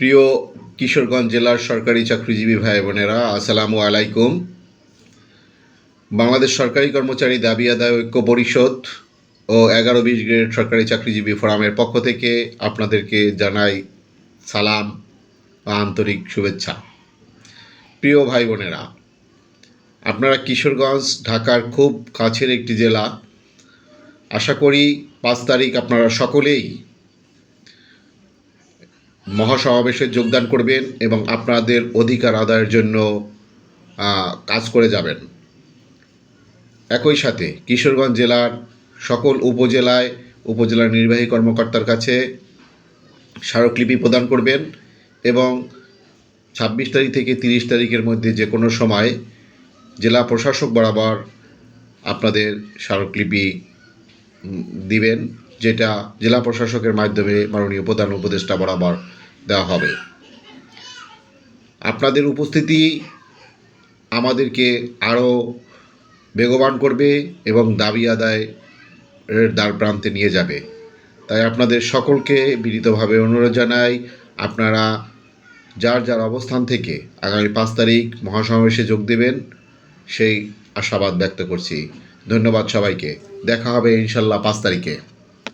প্রিয় কিশোরগঞ্জ জেলার সরকারি চাকরিজীবী ভাই বোনেরা, আসসালামু আলাইকুম। বাংলাদেশ সরকারি কর্মচারী দাবি আদায় ঐক্য পরিষদ ও 11-20 গ্রেড সরকারি চাকরিজীবী ফোরামের পক্ষ থেকে আপনাদেরকে জানাই সালাম ও আন্তরিক শুভেচ্ছা। প্রিয় ভাই বোনেরা, আপনারা কিশোরগঞ্জ ঢাকার খুব কাছের একটি জেলা। আশা করি 5 তারিখ আপনারা সকলেই মহাসমাবেশে যোগদান করবেন এবং আপনাদের অধিকার আদায়ের জন্য কাজ করে যাবেন। একই সাথে কিশোরগঞ্জ জেলার সকল উপজেলার নির্বাহী কর্মকর্তার কাছে স্মারকলিপি প্রদান করবেন এবং 26 তারিখ থেকে 30 তারিখের মধ্যে যে কোনো সময় জেলা প্রশাসক বরাবর আপনাদের স্মারকলিপি দিবেন, যেটা জেলা প্রশাসকের মাধ্যমে মাননীয় প্রধান উপদেষ্টা বরাবর দেওয়া হবে। আপনাদের উপস্থিতি আমাদেরকে আরও বেগবান করবে এবং দাবি আদায়ের দ্বার প্রান্তে নিয়ে যাবে। তাই আপনাদের সকলকে বিনীতভাবে অনুরোধ জানাই, আপনারা যার যার অবস্থান থেকে আগামী 5 তারিখ মহাসমাবেশে যোগ দেবেন, সেই আশাবাদ ব্যক্ত করছি। ধন্যবাদ সবাইকে। দেখা হবে ইনশাল্লাহ 5 তারিখে।